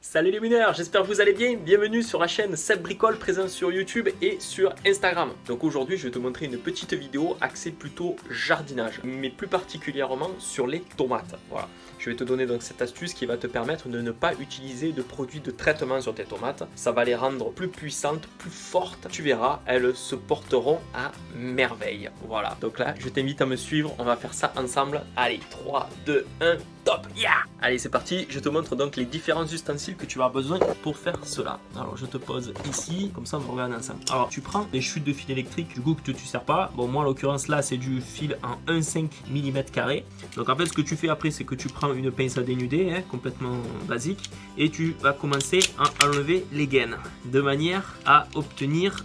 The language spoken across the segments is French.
Salut les mineurs, j'espère que vous allez bien. Bienvenue sur la chaîne Seb Bricole, présente sur YouTube et sur Instagram. Donc aujourd'hui je vais te montrer une petite vidéo axée plutôt jardinage, mais plus particulièrement sur les tomates. Voilà. Je vais te donner donc cette astuce qui va te permettre de ne pas utiliser de produits de traitement sur tes tomates. Ça va les rendre plus puissantes, plus fortes. Tu verras, elles se porteront à merveille. Voilà, donc là je t'invite à me suivre, on va faire ça ensemble. Allez, 3, 2, 1, top, yeah! Allez c'est parti, je te montre donc les différents ustensiles que tu vas avoir besoin pour faire cela. Alors je te pose ici, comme ça on va regarder ensemble. Alors tu prends des chutes de fil électrique du coup que tu ne sers pas. Bon moi en l'occurrence là c'est du fil en 1,5 mm². Donc en fait ce que tu fais après c'est que tu prends une pince à dénuder, complètement basique, et tu vas commencer à enlever les gaines de manière à obtenir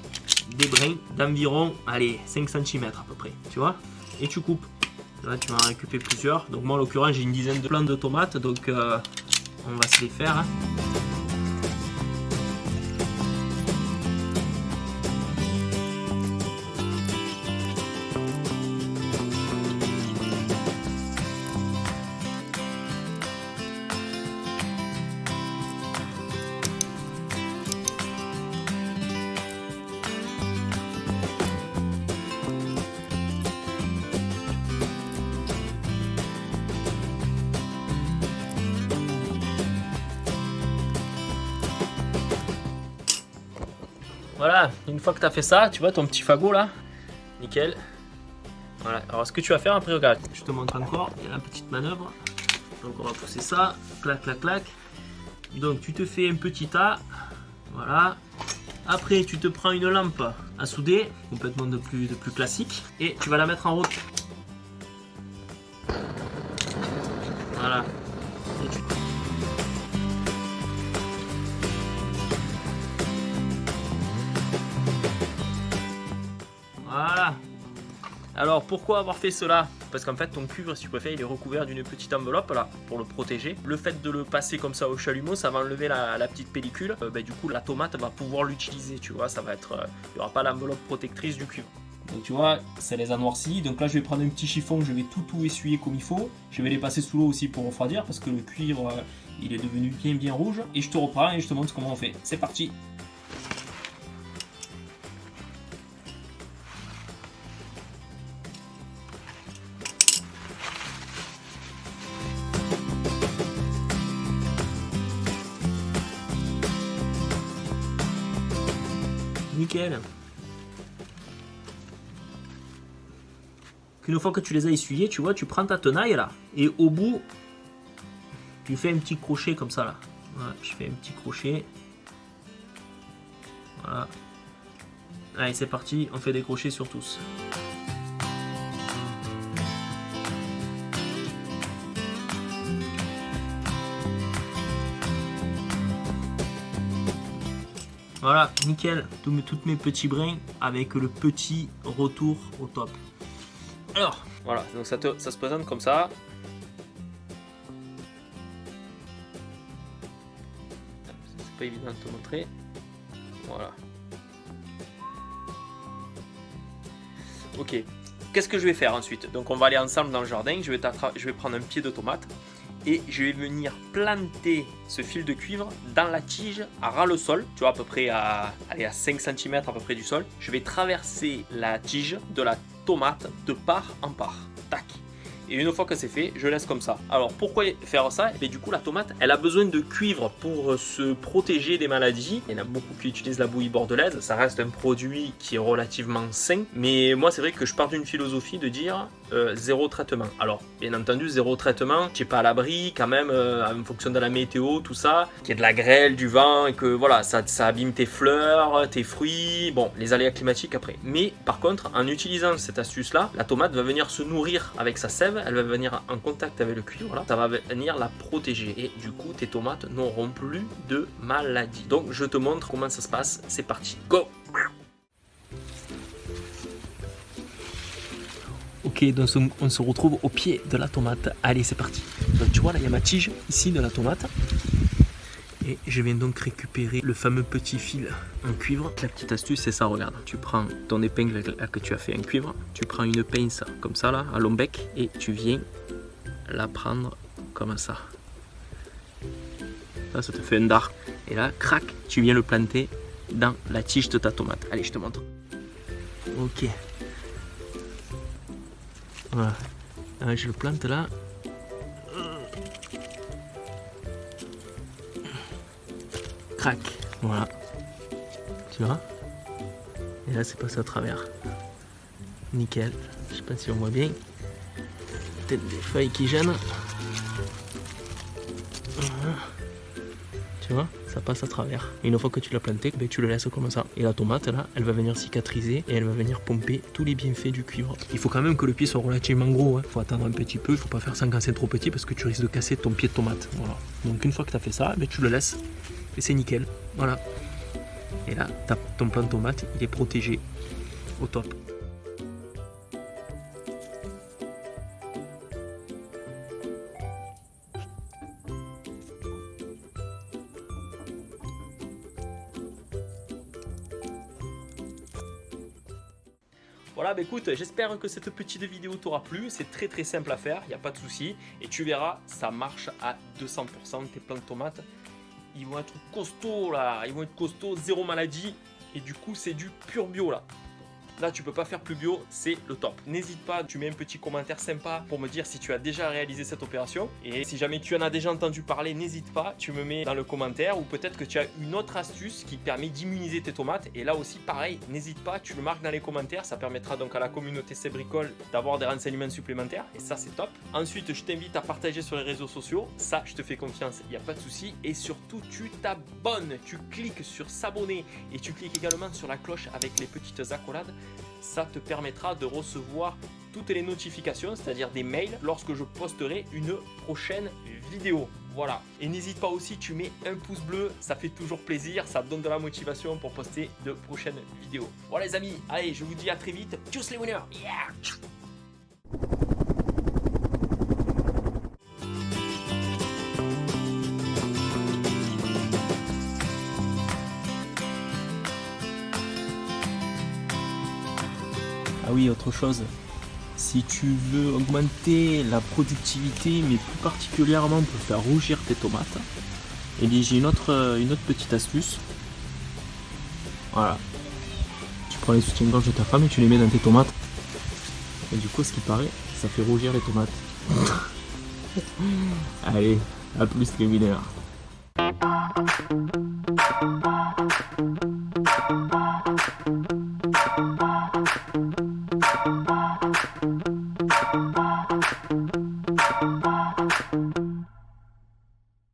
des brins d'environ, allez, 5 cm à peu près, tu vois, et tu coupes. Là tu vas en récupérer plusieurs. Donc moi en l'occurrence j'ai une dizaine de plants de tomates, donc on va se les faire. Voilà, une fois que tu as fait ça, tu vois ton petit fagot là, nickel. Voilà, alors ce que tu vas faire après, regarde, je te montre encore, il y a la petite manœuvre. Donc on va pousser ça, clac, clac, clac. Donc tu te fais un petit tas, voilà. Après tu te prends une lampe à souder, complètement de plus classique, et tu vas la mettre en route. Voilà. Et tu... Voilà. Alors pourquoi avoir fait cela? Parce qu'en fait ton cuivre, si tu préfères, il est recouvert d'une petite enveloppe là pour le protéger. Le fait de le passer comme ça au chalumeau, ça va enlever la petite pellicule. Du coup la tomate va pouvoir l'utiliser, tu vois, ça va être, il n'y aura pas l'enveloppe protectrice du cuivre. Donc tu vois, ça les a noircis. Donc là je vais prendre un petit chiffon, je vais tout essuyer comme il faut. Je vais les passer sous l'eau aussi pour refroidir parce que le cuivre il est devenu bien rouge. Et je te reprends et je te montre comment on fait. C'est parti. Nickel. Une fois que tu les as essuyés, tu vois, tu prends ta tenaille là, et au bout, tu fais un petit crochet comme ça là. Voilà, je fais un petit crochet. Voilà. Allez, c'est parti, on fait des crochets sur tous. Voilà, nickel, toutes mes petits brins avec le petit retour au top. Alors, voilà, donc ça se présente comme ça. C'est pas évident de te montrer. Voilà. Ok, qu'est-ce que je vais faire ensuite? Donc on va aller ensemble dans le jardin, je vais prendre un pied de tomate. Et je vais venir planter ce fil de cuivre dans la tige à ras le sol, tu vois, à peu près à 5 cm à peu près du sol. Je vais traverser la tige de la tomate de part en part. Tac. Et une fois que c'est fait, je laisse comme ça. Alors pourquoi faire ça? Et bien, du coup la tomate, elle a besoin de cuivre pour se protéger des maladies. Il y en a beaucoup qui utilisent la bouillie bordelaise. Ça reste un produit qui est relativement sain. Mais moi c'est vrai que je pars d'une philosophie de dire zéro traitement. Alors bien entendu zéro traitement, tu n'es pas à l'abri quand même en fonction de la météo, tout ça. Qu'il y ait de la grêle, du vent et que voilà, ça abîme tes fleurs, tes fruits. Bon, les aléas climatiques après. Mais par contre, en utilisant cette astuce là, la tomate va venir se nourrir avec sa sève. Elle va venir en contact avec le cuivre là, ça va venir la protéger et du coup tes tomates n'auront plus de maladies. Donc je te montre comment ça se passe, c'est parti, go! Ok, donc on se retrouve au pied de la tomate, allez c'est parti. Donc tu vois là il y a ma tige ici de la tomate. Et je viens donc récupérer le fameux petit fil en cuivre. La petite astuce c'est ça, regarde. Tu prends ton épingle que tu as fait en cuivre, tu prends une pince comme ça là, à long bec, et tu viens la prendre comme ça. ça te fait un dard. Et là, crac, tu viens le planter dans la tige de ta tomate. Allez, je te montre. Ok. Voilà. Alors, je le plante là. Crac. Voilà. Tu vois? Et là, c'est passé à travers. Nickel. Je sais pas si on voit bien. Peut-être des feuilles qui gênent. Voilà. Tu vois, ça passe à travers. Et une fois que tu l'as planté, ben, tu le laisses comme ça. Et la tomate, là, elle va venir cicatriser et elle va venir pomper tous les bienfaits du cuivre. Il faut quand même que le pied soit relativement gros. Il faut attendre un petit peu. Il faut pas faire ça quand c'est trop petit parce que tu risques de casser ton pied de tomate. Voilà. Donc une fois que tu as fait ça, ben, tu le laisses. Et c'est nickel. Voilà. Et là, ton plant de tomate, il est protégé au top. Voilà, bah écoute, j'espère que cette petite vidéo t'aura plu. C'est très simple à faire, il n'y a pas de souci. Et tu verras, ça marche à 200%. Tes plants de tomates, ils vont être costauds là. Ils vont être costauds, zéro maladie. Et du coup, c'est du pur bio là. Là, tu peux pas faire plus bio, c'est le top. N'hésite pas, tu mets un petit commentaire sympa pour me dire si tu as déjà réalisé cette opération. Et si jamais tu en as déjà entendu parler, n'hésite pas, tu me mets dans le commentaire. Ou peut-être que tu as une autre astuce qui permet d'immuniser tes tomates. Et là aussi, pareil, n'hésite pas, tu le marques dans les commentaires. Ça permettra donc à la communauté Sebricole d'avoir des renseignements supplémentaires. Et ça, c'est top. Ensuite, je t'invite à partager sur les réseaux sociaux. Ça, je te fais confiance, il n'y a pas de souci. Et surtout, tu t'abonnes, tu cliques sur s'abonner. Et tu cliques également sur la cloche avec les petites accolades. Ça te permettra de recevoir toutes les notifications, c'est-à-dire des mails, lorsque je posterai une prochaine vidéo. Voilà. Et n'hésite pas aussi, tu mets un pouce bleu, ça fait toujours plaisir, ça donne de la motivation pour poster de prochaines vidéos. Voilà les amis, allez, je vous dis à très vite. Tchuss les winners. Yeah. Ah oui, autre chose, si tu veux augmenter la productivité, mais plus particulièrement pour faire rougir tes tomates, et bien j'ai une autre petite astuce. Voilà. Tu prends les soutiens-gorge de ta femme et tu les mets dans tes tomates. Et du coup, ce qui paraît, ça fait rougir les tomates. Allez, à plus les winners.